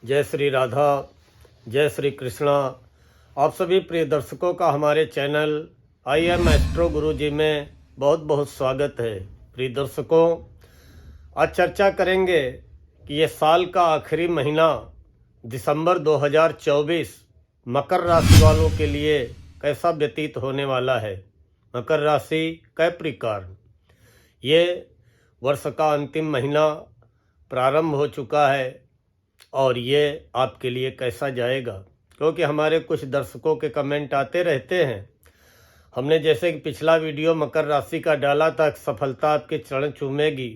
जय श्री राधा, जय श्री कृष्णा। आप सभी प्रिय दर्शकों का हमारे चैनल आई एम एस्ट्रो गुरु जी में बहुत बहुत स्वागत है। प्रिय दर्शकों, आज चर्चा करेंगे कि ये साल का आखिरी महीना दिसंबर 2024 मकर राशि वालों के लिए कैसा व्यतीत होने वाला है। मकर राशि कैप्रिकॉर्न, ये वर्ष का अंतिम महीना प्रारंभ हो चुका है और ये आपके लिए कैसा जाएगा, क्योंकि हमारे कुछ दर्शकों के कमेंट आते रहते हैं। हमने जैसे कि पिछला वीडियो मकर राशि का डाला था, सफलता आपके चरण चूमेगी,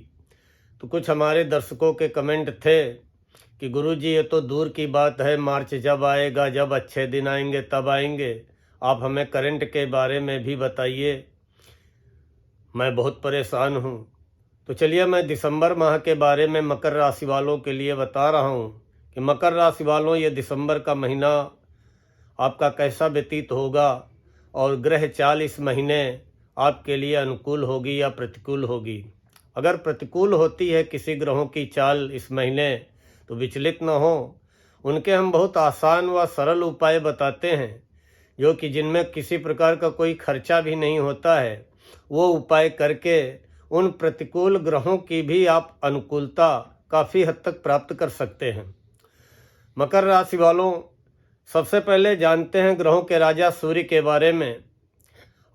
तो कुछ हमारे दर्शकों के कमेंट थे कि गुरुजी ये तो दूर की बात है, मार्च जब आएगा, जब अच्छे दिन आएंगे तब आएंगे, आप हमें करंट के बारे में भी बताइए, मैं बहुत परेशान हूँ। तो चलिए मैं दिसंबर माह के बारे में मकर राशि वालों के लिए बता रहा हूँ कि मकर राशि वालों ये दिसंबर का महीना आपका कैसा व्यतीत होगा और ग्रह चाल इस महीने आपके लिए अनुकूल होगी या प्रतिकूल होगी। अगर प्रतिकूल होती है किसी ग्रहों की चाल इस महीने तो विचलित न हो, उनके हम बहुत आसान व सरल उपाय बताते हैं, जो कि जिनमें किसी प्रकार का कोई खर्चा भी नहीं होता है। वो उपाय करके उन प्रतिकूल ग्रहों की भी आप अनुकूलता काफ़ी हद तक प्राप्त कर सकते हैं। मकर राशि वालों, सबसे पहले जानते हैं ग्रहों के राजा सूर्य के बारे में।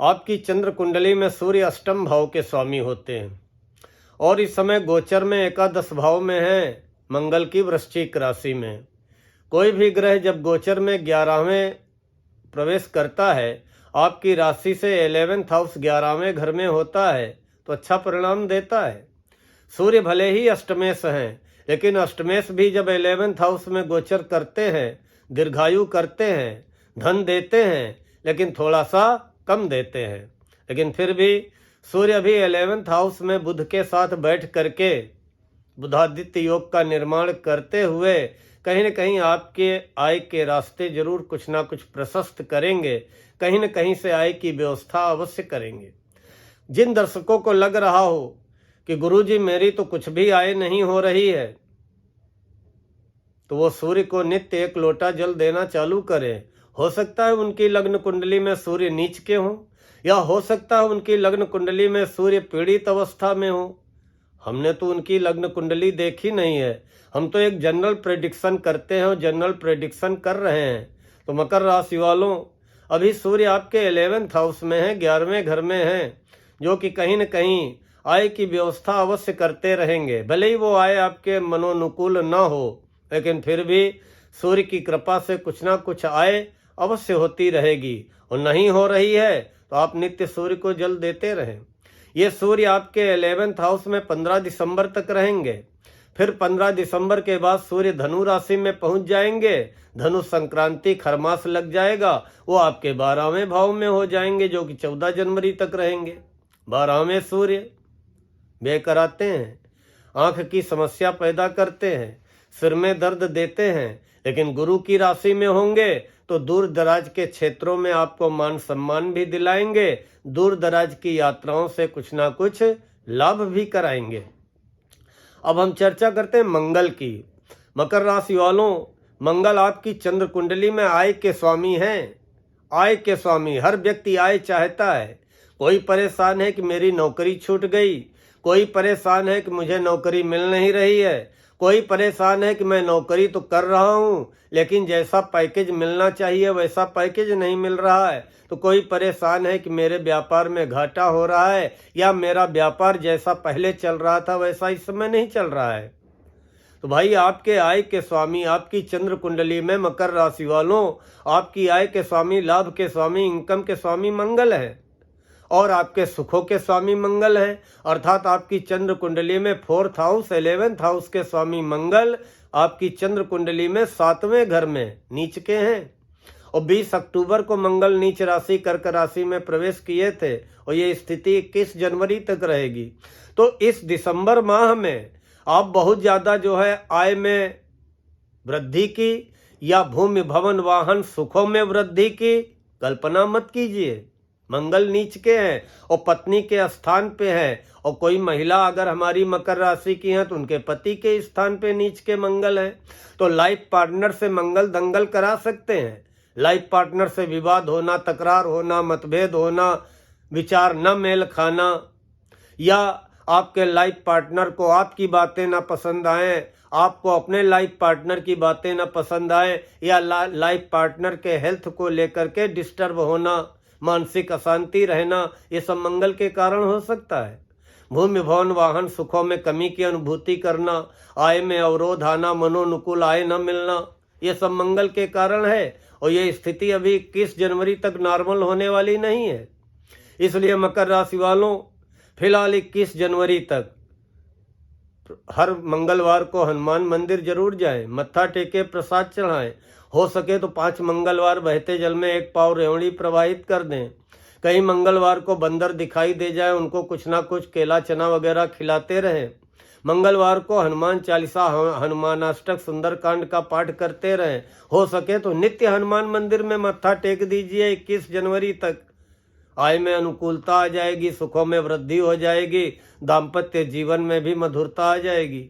आपकी चंद्र कुंडली में सूर्य अष्टम भाव के स्वामी होते हैं और इस समय गोचर में एकादश भाव में है, मंगल की वृश्चिक राशि में। कोई भी ग्रह जब गोचर में 11वें प्रवेश करता है, आपकी राशि से 11th हाउस 11वें घर में होता है, तो अच्छा परिणाम देता है। सूर्य भले ही अष्टमेश हैं, लेकिन अष्टमेश भी जब 11th हाउस में गोचर करते हैं, दीर्घायु करते हैं, धन देते हैं, लेकिन थोड़ा सा कम देते हैं। लेकिन फिर भी सूर्य भी 11th हाउस में बुध के साथ बैठ करके बुधादित्य योग का निर्माण करते हुए कहीं न कहीं आपके आय के रास्ते जरूर कुछ ना कुछ प्रशस्त करेंगे, कहीं न कहीं से आय की व्यवस्था अवश्य करेंगे। जिन दर्शकों को लग रहा हो कि गुरुजी मेरी तो कुछ भी आय नहीं हो रही है, तो वो सूर्य को नित्य 1 लोटा जल देना चालू करें। हो सकता है उनकी लग्न कुंडली में सूर्य नीच के हों, या हो सकता है उनकी लग्न कुंडली में सूर्य पीड़ित अवस्था में हो। हमने तो उनकी लग्न कुंडली देखी नहीं है, हम तो एक जनरल प्रेडिक्शन करते हैं और जनरल प्रेडिक्शन कर रहे हैं। तो मकर राशि वालों, अभी सूर्य आपके 11th हाउस में है, 11वें घर में है, जो कि कहीं न कहीं आय की व्यवस्था अवश्य करते रहेंगे। भले ही वो आय आपके मनोनुकूल न हो, लेकिन फिर भी सूर्य की कृपा से कुछ ना कुछ आय अवश्य होती रहेगी। और नहीं हो रही है तो आप नित्य सूर्य को जल देते रहें। ये सूर्य आपके 11th हाउस में 15 दिसंबर तक रहेंगे। फिर 15 दिसंबर के बाद सूर्य धनु राशि में पहुंच जाएंगे। धनु संक्रांति खरमास लग जाएगा, वो आपके 12वें भाव में हो जाएंगे, जो कि 14 जनवरी तक रहेंगे। 12वें सूर्य व्यय कराते हैं, आंख की समस्या पैदा करते हैं, सिर में दर्द देते हैं, लेकिन गुरु की राशि में होंगे तो दूर दराज के क्षेत्रों में आपको मान सम्मान भी दिलाएंगे, दूर दराज की यात्राओं से कुछ ना कुछ लाभ भी कराएंगे। अब हम चर्चा करते हैं मंगल की। मकर राशि वालों, मंगल आपकी चंद्र कुंडली में आय के स्वामी हैं। आय के स्वामी, हर व्यक्ति आय चाहता है। कोई परेशान है कि मेरी नौकरी छूट गई, कोई परेशान है कि मुझे नौकरी मिल नहीं रही है, कोई परेशान है कि मैं नौकरी तो कर रहा हूँ लेकिन जैसा पैकेज मिलना चाहिए वैसा पैकेज नहीं मिल रहा है, तो कोई परेशान है कि मेरे व्यापार में घाटा हो रहा है, या मेरा व्यापार जैसा पहले चल रहा था वैसा इस समय नहीं चल रहा है। तो भाई आपके आय के स्वामी, आपकी चंद्र कुंडली में मकर राशि वालों, आपकी आय के स्वामी, लाभ के स्वामी, इनकम के स्वामी मंगल है और आपके सुखों के स्वामी मंगल हैं। अर्थात आपकी चंद्र कुंडली में 4th हाउस 11th हाउस के स्वामी मंगल आपकी चंद्र कुंडली में 7वें घर में नीच के हैं। और 20 अक्टूबर को मंगल नीच राशि कर्क राशि में प्रवेश किए थे और ये स्थिति 21 जनवरी तक रहेगी। तो इस दिसंबर माह में आप बहुत ज़्यादा जो है आय में वृद्धि की या भूमि भवन वाहन सुखों में वृद्धि की कल्पना मत कीजिए। मंगल नीच के हैं और पत्नी के स्थान पे है, और कोई महिला अगर हमारी मकर राशि की है तो उनके पति के स्थान पे नीच के मंगल है। तो लाइफ पार्टनर से मंगल दंगल करा सकते हैं। लाइफ पार्टनर से विवाद होना, तकरार होना, मतभेद होना, विचार न मेल खाना, या आपके लाइफ पार्टनर को आपकी बातें ना पसंद आए, आपको अपने लाइफ पार्टनर की बातें ना पसंद आए, या लाइफ पार्टनर के हेल्थ को लेकर के डिस्टर्ब होना, मानसिक अशांति रहना, ये सब मंगल के कारण हो सकता है। भूमि भवन वाहन सुखों में कमी की अनुभूति करना, आय में अवरोध आना, मनोनुकूल आय न मिलना, ये सब मंगल के कारण है। और ये स्थिति अभी 21 जनवरी तक नॉर्मल होने वाली नहीं है। इसलिए मकर राशि वालों फिलहाल 21 जनवरी तक हर मंगलवार को हनुमान मंदिर जरूर जाएं, मत्था टेके प्रसाद चढ़ाएं। हो सके तो 5 मंगलवार बहते जल में 1 पाव रेवड़ी प्रवाहित कर दें। कहीं मंगलवार को बंदर दिखाई दे जाए, उनको कुछ ना कुछ केला चना वगैरह खिलाते रहें। मंगलवार को हनुमान चालीसा, हनुमानाष्टक, सुंदरकांड का पाठ करते रहें। हो सके तो नित्य हनुमान मंदिर में मत्था टेक दीजिए। 21 जनवरी तक आय में अनुकूलता आ जाएगी, सुखों में वृद्धि हो जाएगी, दाम्पत्य जीवन में भी मधुरता आ जाएगी।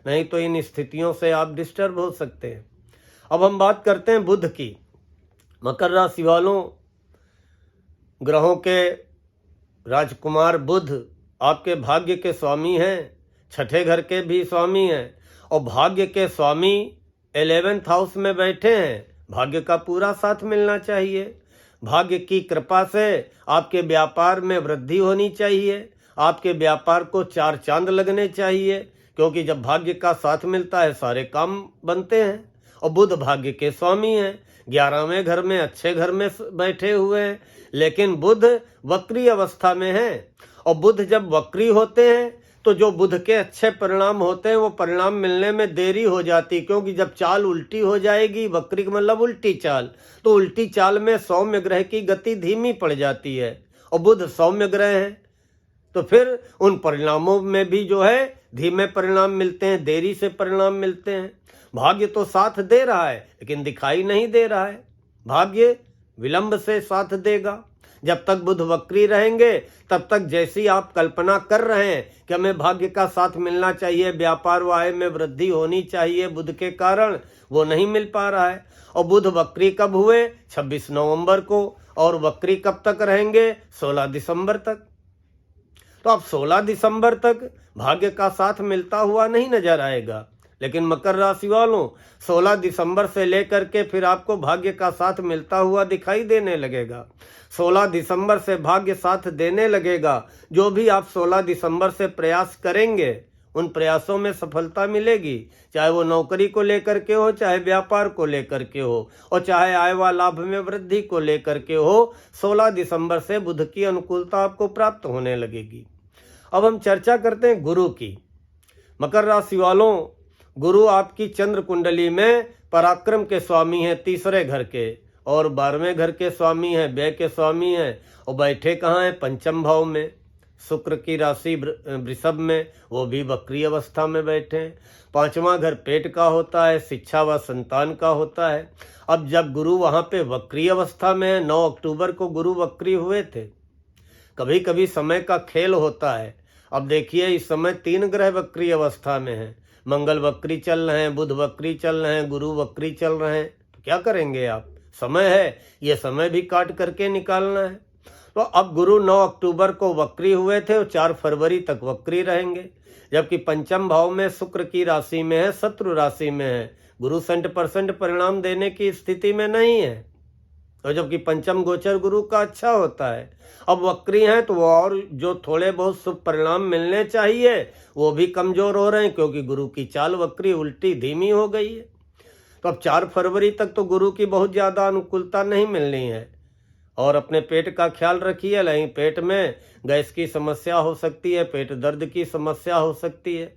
नहीं तो इन स्थितियों से आप डिस्टर्ब हो सकते हैं। अब हम बात करते हैं बुध की। मकर राशि वालों, ग्रहों के राजकुमार बुध आपके भाग्य के स्वामी हैं, छठे घर के भी स्वामी हैं, और भाग्य के स्वामी 11th हाउस में बैठे हैं। भाग्य का पूरा साथ मिलना चाहिए। भाग्य की कृपा से आपके व्यापार में वृद्धि होनी चाहिए। आपके व्यापार को 4 चांद लगने चाहिए, क्योंकि जब भाग्य का साथ मिलता है सारे काम बनते हैं। और बुध भाग्य के स्वामी हैं, 11वें घर में, अच्छे घर में बैठे हुए हैं। लेकिन बुध वक्री अवस्था में है, और बुध जब वक्री होते हैं तो जो बुध के अच्छे परिणाम होते हैं वो परिणाम मिलने में देरी हो जाती, क्योंकि जब चाल उल्टी हो जाएगी, वक्री मतलब उल्टी चाल, तो उल्टी चाल में सौम्य ग्रह की गति धीमी पड़ जाती है। और बुध सौम्य ग्रह है, तो फिर उन परिणामों में भी जो है धीमे परिणाम मिलते हैं, देरी से परिणाम मिलते हैं। भाग्य तो साथ दे रहा है लेकिन दिखाई नहीं दे रहा है। भाग्य विलंब से साथ देगा। जब तक बुध वक्री रहेंगे तब तक जैसी आप कल्पना कर रहे हैं कि हमें भाग्य का साथ मिलना चाहिए, व्यापार व आय में वृद्धि होनी चाहिए बुध के कारण, वो नहीं मिल पा रहा है। और बुध वक्री कब हुए? 26 नवंबर को। और वक्री कब तक रहेंगे? 16 दिसंबर तक। तो अब 16 दिसंबर तक भाग्य का साथ मिलता हुआ नहीं नजर आएगा। लेकिन मकर राशि वालों, 16 दिसंबर से लेकर के फिर आपको भाग्य का साथ मिलता हुआ दिखाई देने लगेगा। 16 दिसंबर से भाग्य साथ देने लगेगा। जो भी आप 16 दिसंबर से प्रयास करेंगे उन प्रयासों में सफलता मिलेगी, चाहे वो नौकरी को लेकर के हो, चाहे व्यापार को लेकर के हो, और चाहे आय व लाभ में वृद्धि को लेकर के हो। 16 दिसंबर से बुध की अनुकूलता आपको प्राप्त होने लगेगी। अब हम चर्चा करते हैं गुरु की। मकर राशि वालों, गुरु आपकी चंद्र कुंडली में पराक्रम के स्वामी हैं, तीसरे घर के, और 12वें घर के स्वामी हैं, व्यय के स्वामी हैं। और बैठे कहाँ हैं? पंचम भाव में, शुक्र की राशि वृषभ में, वो भी वक्री अवस्था में बैठे हैं। 5वां घर पेट का होता है, शिक्षा व संतान का होता है। अब जब गुरु वहाँ पे वक्री अवस्था में है, 9 अक्टूबर को गुरु वक्री हुए थे। कभी कभी समय का खेल होता है। अब देखिए इस समय 3 ग्रह वक्री अवस्था में हैं। मंगल वक्री चल रहे हैं, बुध वक्री चल रहे हैं, गुरु वक्री चल रहे हैं। तो क्या करेंगे आप? समय है, ये समय भी काट करके निकालना है। तो अब गुरु 9 अक्टूबर को वक्री हुए थे और 4 फरवरी तक वक्री रहेंगे। जबकि पंचम भाव में शुक्र की राशि में है, शत्रु राशि में है, गुरु 100% परिणाम देने की स्थिति में नहीं है। तो जबकि पंचम गोचर गुरु का अच्छा होता है। अब वक्री हैं तो वो और जो थोड़े बहुत शुभ परिणाम मिलने चाहिए वो भी कमजोर हो रहे हैं, क्योंकि गुरु की चाल वक्री उल्टी धीमी हो गई है। तो अब 4 फरवरी तक तो गुरु की बहुत ज़्यादा अनुकूलता नहीं मिलनी है। और अपने पेट का ख्याल रखिए, नहीं पेट में गैस की समस्या हो सकती है, पेट दर्द की समस्या हो सकती है।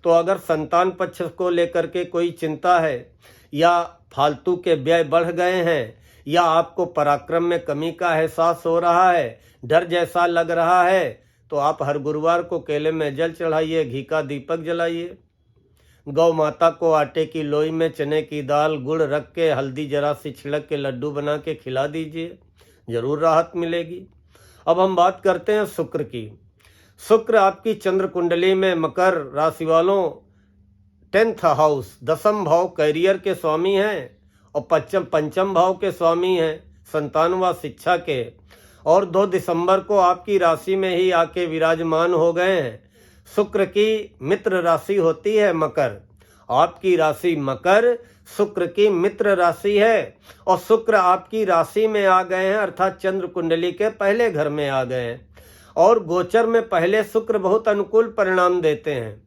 तो अगर संतान पक्ष को लेकर के कोई चिंता है, या फालतू के व्यय बढ़ गए हैं, या आपको पराक्रम में कमी का एहसास हो रहा है, डर जैसा लग रहा है, तो आप हर गुरुवार को केले में जल चढ़ाइए, घी का दीपक जलाइए। गौ माता को आटे की लोई में चने की दाल, गुड़ रख के, हल्दी जरा सी छिड़क के लड्डू बना के खिला दीजिए, जरूर राहत मिलेगी। अब हम बात करते हैं शुक्र की। शुक्र आपकी चंद्र कुंडली में मकर राशि वालों 10th हाउस, दसम भाव कैरियर के स्वामी हैं और पंचम भाव के स्वामी हैं संतान व शिक्षा के। और 2 दिसंबर को आपकी राशि में ही आके विराजमान हो गए हैं। शुक्र की मित्र राशि होती है मकर, आपकी राशि मकर शुक्र की मित्र राशि है और शुक्र आपकी राशि में आ गए हैं, अर्थात चंद्र कुंडली के पहले घर में आ गए हैं। और गोचर में पहले शुक्र बहुत अनुकूल परिणाम देते हैं।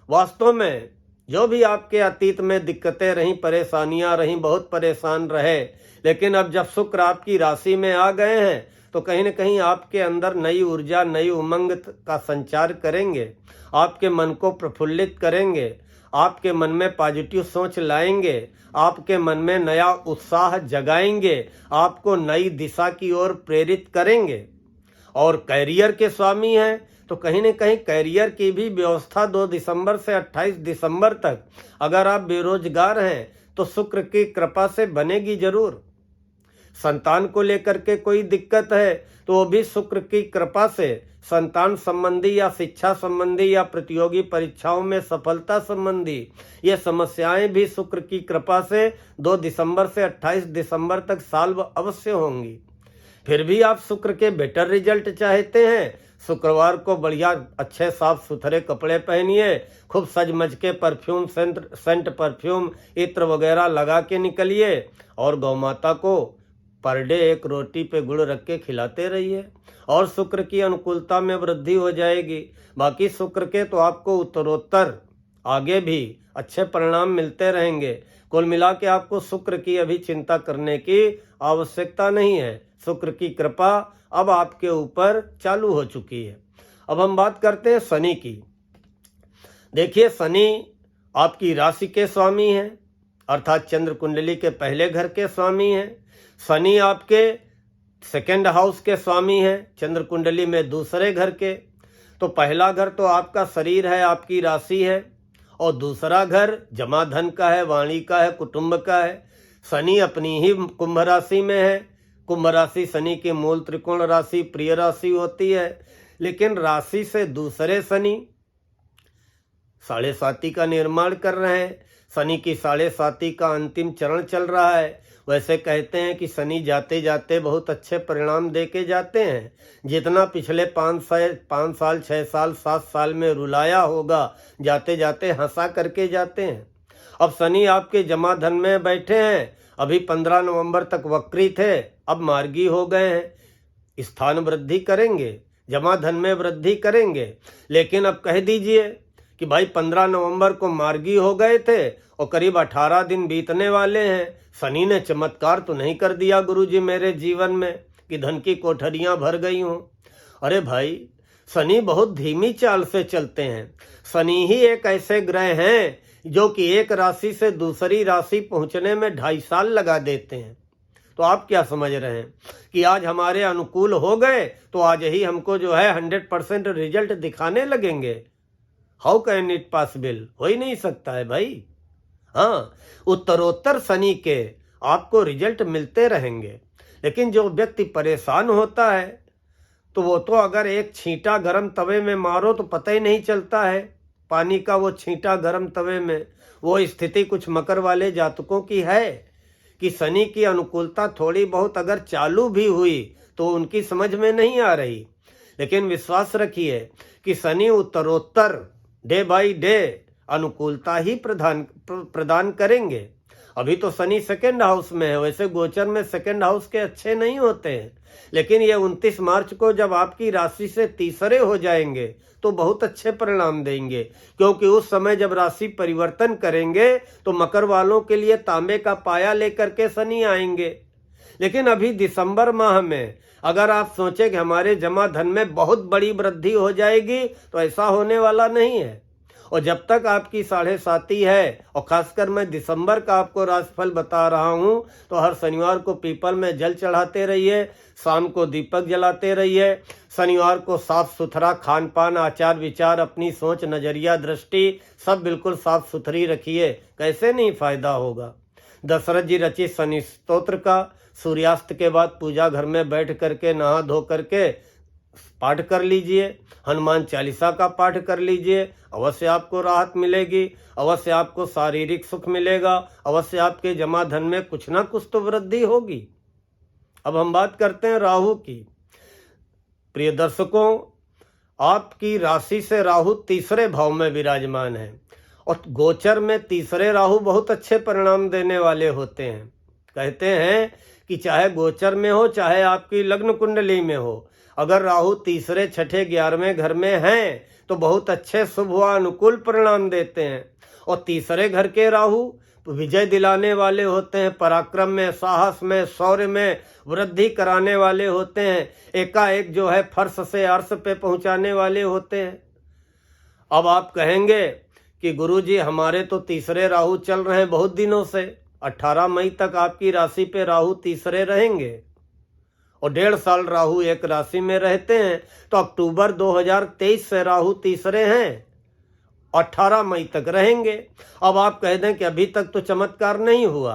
वास्तव में जो भी आपके अतीत में दिक्कतें रहीं, परेशानियां रहीं, बहुत परेशान रहे, लेकिन अब जब शुक्र आपकी राशि में आ गए हैं तो कहीं न कहीं आपके अंदर नई ऊर्जा, नई उमंग का संचार करेंगे, आपके मन को प्रफुल्लित करेंगे, आपके मन में पॉजिटिव सोच लाएंगे, आपके मन में नया उत्साह जगाएंगे, आपको नई दिशा की ओर प्रेरित करेंगे। और कैरियर के स्वामी हैं तो कहीं न कहीं कैरियर की भी व्यवस्था 2 दिसंबर से 28 दिसंबर तक, अगर आप बेरोजगार हैं तो शुक्र की कृपा से बनेगी जरूर। संतान को लेकर के कोई दिक्कत है तो वो भी शुक्र की कृपा से संतान संबंधी या शिक्षा संबंधी या प्रतियोगी परीक्षाओं में सफलता संबंधी ये समस्याएं भी शुक्र की कृपा से 2 दिसंबर से 28 दिसंबर तक सॉल्व अवश्य होंगी। फिर भी आप शुक्र के बेटर रिजल्ट चाहते हैं, शुक्रवार को बढ़िया अच्छे साफ सुथरे कपड़े पहनिए, खूब सजमज के परफ्यूम सेंट परफ्यूम इत्र वगैरह लगा के निकलिए और गौ माता को पर डे 1 रोटी पे गुड़ रख के खिलाते रहिए और शुक्र की अनुकूलता में वृद्धि हो जाएगी। बाकी शुक्र के तो आपको उत्तरोत्तर आगे भी अच्छे परिणाम मिलते रहेंगे। कुल मिला के आपको शुक्र की अभी चिंता करने की आवश्यकता नहीं है। शुक्र की कृपा अब आपके ऊपर चालू हो चुकी है। अब हम बात करते हैं शनि की। देखिए, शनि आपकी राशि के स्वामी हैं, अर्थात चंद्र कुंडली के पहले घर के स्वामी हैं। शनि आपके 2nd हाउस के स्वामी हैं, चंद्र कुंडली में दूसरे घर के। तो पहला घर तो आपका शरीर है, आपकी राशि है, और दूसरा घर जमा धन का है, वाणी का है, कुटुंब का है। शनि अपनी ही कुंभ राशि में है। कुंभ राशि शनि की मूल त्रिकोण राशि, प्रिय राशि होती है, लेकिन राशि से दूसरे शनि 7.5 का निर्माण कर रहे हैं। शनि की 7.5 का अंतिम चरण चल रहा है। वैसे कहते हैं कि शनि जाते जाते बहुत अच्छे परिणाम दे के जाते हैं। जितना पिछले 5 साल 6 साल 7 साल में रुलाया होगा, जाते जाते हंसा करके जाते हैं। अब शनि आपके जमा धन में बैठे हैं, अभी 15 नवंबर तक वक्री थे, अब मार्गी हो गए हैं। स्थान वृद्धि करेंगे, जमा धन में वृद्धि करेंगे, लेकिन अब कह दीजिए कि भाई 15 नवंबर को मार्गी हो गए थे और करीब 18 दिन बीतने वाले हैं। शनि ने चमत्कार तो नहीं कर दिया गुरुजी मेरे जीवन में कि धन की कोठरियां भर गई हों। अरे भाई, शनि बहुत धीमी चाल से चलते हैं। शनि ही एक ऐसे ग्रह हैं जो कि एक राशि से दूसरी राशि पहुंचने में 2.5 साल लगा देते हैं। तो आप क्या समझ रहे हैं कि आज हमारे अनुकूल हो गए तो आज ही हमको जो है 100% रिजल्ट दिखाने लगेंगे? How can it possible? हो ही नहीं सकता है भाई। हाँ, उत्तरोत्तर शनि के आपको रिजल्ट मिलते रहेंगे, लेकिन जो व्यक्ति परेशान होता है तो वो तो अगर एक छींटा गर्म तवे में मारो तो पता ही नहीं चलता है पानी का, वो छींटा गर्म तवे में। वो स्थिति कुछ मकर वाले जातकों की है कि शनि की अनुकूलता थोड़ी बहुत अगर चालू भी हुई तो उनकी समझ में नहीं आ रही, लेकिन विश्वास रखिए कि शनि उत्तरोत्तर डे बाय डे अनुकूलता ही प्रदान करेंगे। अभी तो शनि 2nd हाउस में है, वैसे गोचर में 2nd हाउस के अच्छे नहीं होते हैं, लेकिन ये 29 मार्च को जब आपकी राशि से तीसरे हो जाएंगे तो बहुत अच्छे परिणाम देंगे, क्योंकि उस समय जब राशि परिवर्तन करेंगे तो मकर वालों के लिए तांबे का पाया लेकर के शनि आएंगे। लेकिन अभी दिसंबर माह में अगर आप सोचें कि हमारे जमा धन में बहुत बड़ी वृद्धि हो जाएगी तो ऐसा होने वाला नहीं है। और जब तक आपकी 7.5 है, और खासकर मैं दिसंबर का आपको राशिफल बता रहा हूं, तो हर शनिवार को पीपल में जल चढ़ाते रहिए, शाम को दीपक जलाते रहिए। शनिवार को साफ सुथरा खान पान, आचार विचार, अपनी सोच, नजरिया, दृष्टि सब बिल्कुल साफ सुथरी रखिए। कैसे नहीं फायदा होगा। दशरथ जी रचित शनि स्तोत्र का सूर्यास्त के बाद पूजा घर में बैठ करके नहा धो करके पाठ कर लीजिए, हनुमान चालीसा का पाठ कर लीजिए, अवश्य आपको राहत मिलेगी, अवश्य आपको शारीरिक सुख मिलेगा, अवश्य आपके जमा धन में कुछ ना कुछ तो वृद्धि होगी। अब हम बात करते हैं राहु की। प्रिय दर्शकों, आपकी राशि से राहु तीसरे भाव में विराजमान है और गोचर में तीसरे राहु बहुत अच्छे परिणाम देने वाले होते हैं। कहते हैं कि चाहे गोचर में हो चाहे आपकी लग्न कुंडली में हो, अगर राहु तीसरे, छठे, 11वें घर में हैं तो बहुत अच्छे शुभ व अनुकूल परिणाम देते हैं। और तीसरे घर के राहु विजय दिलाने वाले होते हैं, पराक्रम में, साहस में, शौर्य में वृद्धि कराने वाले होते हैं, एकाएक जो है फर्श से अर्श पे पहुंचाने वाले होते हैं। अब आप कहेंगे कि गुरुजी हमारे तो तीसरे राहु चल रहे हैं बहुत दिनों से, 18 मई तक आपकी राशि पे राहु तीसरे रहेंगे और 1.5 साल राहु एक राशि में रहते हैं, तो अक्टूबर 2023 से राहु तीसरे हैं, 18 मई तक रहेंगे। अब आप कह दें कि अभी तक तो चमत्कार नहीं हुआ,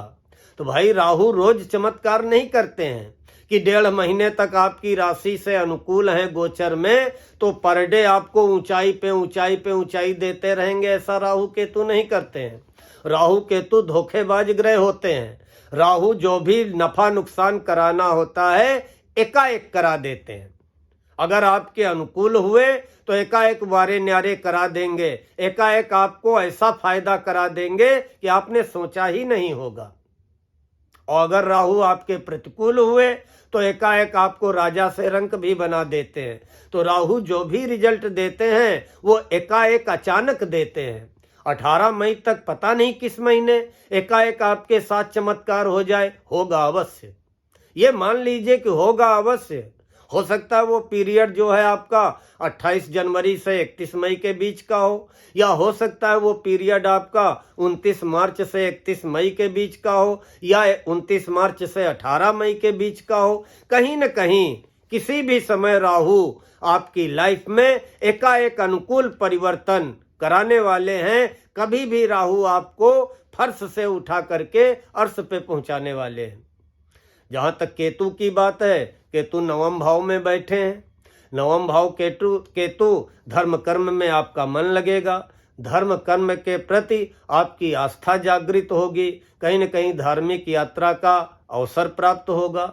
तो भाई राहु रोज चमत्कार नहीं करते हैं कि 1.5 महीने तक आपकी राशि से अनुकूल हैं गोचर में तो पर डे आपको ऊंचाई पे ऊंचाई पे ऊंचाई देते रहेंगे, ऐसा राहु केतु नहीं करते हैं। राहु केतु धोखेबाज ग्रह होते हैं। राहु जो भी नफा नुकसान कराना होता है एकाएक करा देते हैं। अगर आपके अनुकूल हुए तो एकाएक वारे न्यारे करा देंगे, एकाएक आपको ऐसा फायदा करा देंगे कि आपने सोचा ही नहीं होगा। और अगर राहु आपके प्रतिकूल हुए तो एकाएक आपको राजा से रंक भी बना देते हैं। तो राहु जो भी रिजल्ट देते हैं वो एकाएक अचानक देते हैं। 18 मई तक पता नहीं किस महीने एकाएक आपके साथ चमत्कार हो जाए, होगा अवश्य। ये मान लीजिए कि होगा अवश्य। हो सकता है वो पीरियड जो है आपका 28 जनवरी से 31 मई के बीच का हो, या हो सकता है वो पीरियड आपका 29 मार्च से 31 मई के बीच का हो, या 29 मार्च से 18 मई के बीच का हो। कहीं न कहीं किसी भी समय राहु आपकी लाइफ में एकाएक अनुकूल परिवर्तन कराने वाले हैं। कभी भी राहु आपको फर्श से उठा करके अर्श पे पहुंचाने वाले हैं। जहां तक केतु की बात है, केतु 9वें भाव में बैठे हैं। 9वें भाव केतु धर्म कर्म में आपका मन लगेगा, धर्म कर्म के प्रति आपकी आस्था जागृत होगी, कहीं न कहीं धार्मिक यात्रा का अवसर प्राप्त होगा।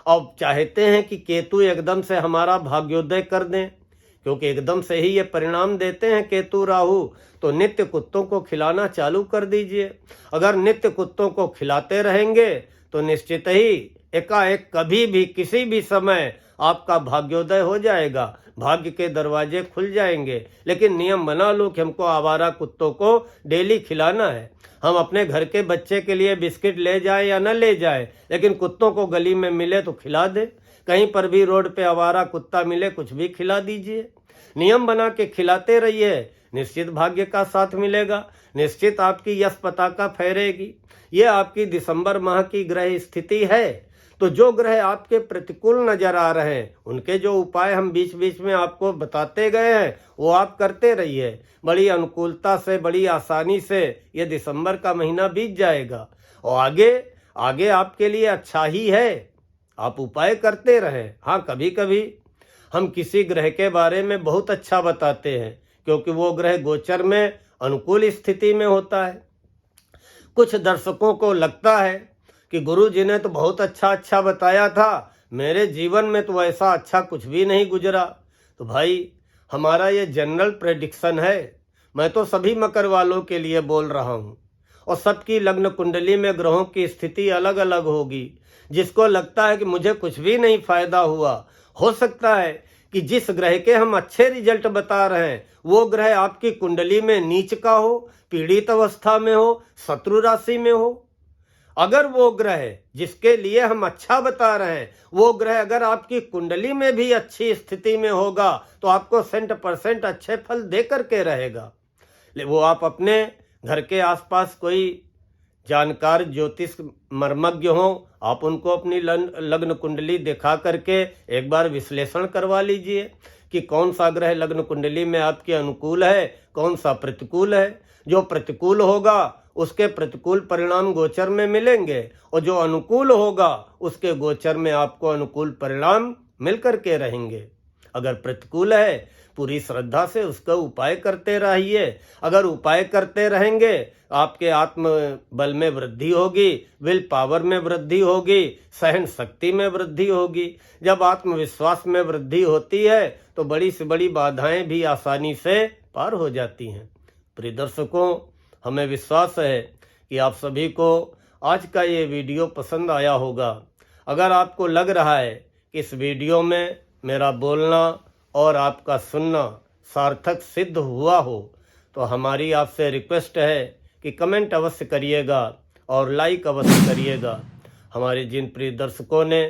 अब चाहते हैं कि केतु एकदम से हमारा भाग्योदय कर दें, क्योंकि एकदम से ही ये परिणाम देते हैं केतु राहु। तो नित्य कुत्तों को खिलाना चालू कर दीजिए। अगर नित्य कुत्तों को खिलाते रहेंगे तो निश्चित ही एकाएक कभी भी किसी भी समय आपका भाग्योदय हो जाएगा, भाग्य के दरवाजे खुल जाएंगे। लेकिन नियम बना लो कि हमको आवारा कुत्तों को डेली खिलाना है। हम अपने घर के बच्चे के लिए बिस्किट ले जाए या न ले जाए, लेकिन कुत्तों को गली में मिले तो खिला दे। कहीं पर भी रोड पे आवारा कुत्ता मिले, कुछ भी खिला दीजिए। नियम बना के खिलाते रहिए, निश्चित भाग्य का साथ मिलेगा, निश्चित आपकी यश पताका फहरेगी। ये आपकी दिसंबर माह की ग्रह स्थिति है। तो जो ग्रह आपके प्रतिकूल नजर आ रहे हैं उनके जो उपाय हम बीच बीच में आपको बताते गए हैं वो आप करते रहिए। बड़ी अनुकूलता से, बड़ी आसानी से ये दिसंबर का महीना बीत जाएगा और आगे आपके लिए अच्छा ही है। आप उपाय करते रहें। हाँ, कभी कभी हम किसी ग्रह के बारे में बहुत अच्छा बताते हैं क्योंकि वो ग्रह गोचर में अनुकूल स्थिति में होता है। कुछ दर्शकों को लगता है कि गुरु जी ने तो बहुत अच्छा बताया था, मेरे जीवन में तो ऐसा अच्छा कुछ भी नहीं गुजरा। तो भाई हमारा ये जनरल प्रेडिक्शन है, मैं तो सभी मकर वालों के लिए बोल रहा हूँ और सबकी लग्न कुंडली में ग्रहों की स्थिति अलग अलग होगी। जिसको लगता है कि मुझे कुछ भी नहीं फायदा हुआ, हो सकता है कि जिस ग्रह के हम अच्छे रिजल्ट बता रहे हैं वो ग्रह आपकी कुंडली में नीच का हो, पीड़ित अवस्था में हो, शत्रु राशि में हो। अगर वो ग्रह जिसके लिए हम अच्छा बता रहे हैं वो ग्रह अगर आपकी कुंडली में भी अच्छी स्थिति में होगा तो आपको 100% अच्छे फल दे करके रहेगा। वो आप अपने घर के आसपास कोई जानकार ज्योतिष मर्मज्ञ हो, आप उनको अपनी लग्न कुंडली दिखा करके एक बार विश्लेषण करवा लीजिए कि कौन सा ग्रह लग्न कुंडली में आपके अनुकूल है, कौन सा प्रतिकूल है। जो प्रतिकूल होगा उसके प्रतिकूल परिणाम गोचर में मिलेंगे और जो अनुकूल होगा उसके गोचर में आपको अनुकूल परिणाम मिल करके रहेंगे। अगर प्रतिकूल है पूरी श्रद्धा से उसका उपाय करते रहिए। अगर उपाय करते रहेंगे आपके आत्म बल में वृद्धि होगी, विल पावर में वृद्धि होगी, सहन शक्ति में वृद्धि होगी। जब आत्मविश्वास में वृद्धि होती है तो बड़ी से बड़ी बाधाएं भी आसानी से पार हो जाती हैं। प्रिय दर्शकों, हमें विश्वास है कि आप सभी को आज का ये वीडियो पसंद आया होगा। अगर आपको लग रहा है कि इस वीडियो में मेरा बोलना और आपका सुनना सार्थक सिद्ध हुआ हो तो हमारी आपसे रिक्वेस्ट है कि कमेंट अवश्य करिएगा और लाइक अवश्य करिएगा। हमारे जिन प्रिय दर्शकों ने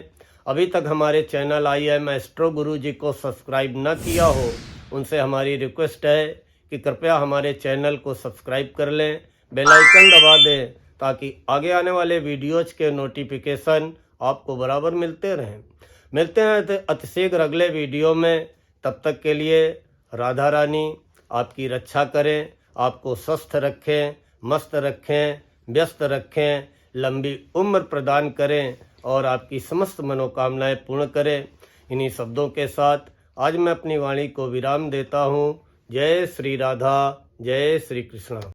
अभी तक हमारे चैनल IM एस्ट्रो गुरुजी को सब्सक्राइब न किया हो उनसे हमारी रिक्वेस्ट है कि कृपया हमारे चैनल को सब्सक्राइब कर लें, बेल आइकन दबा दें ताकि आगे आने वाले वीडियोज के नोटिफिकेशन आपको बराबर मिलते रहें। मिलते हैं अतिशीघ्र अगले वीडियो में। तब तक के लिए राधा रानी आपकी रक्षा करें, आपको स्वस्थ रखें, मस्त रखें, व्यस्त रखें, लंबी उम्र प्रदान करें और आपकी समस्त मनोकामनाएं पूर्ण करें। इन्हीं शब्दों के साथ आज मैं अपनी वाणी को विराम देता हूँ। जय श्री राधा, जय श्री कृष्ण।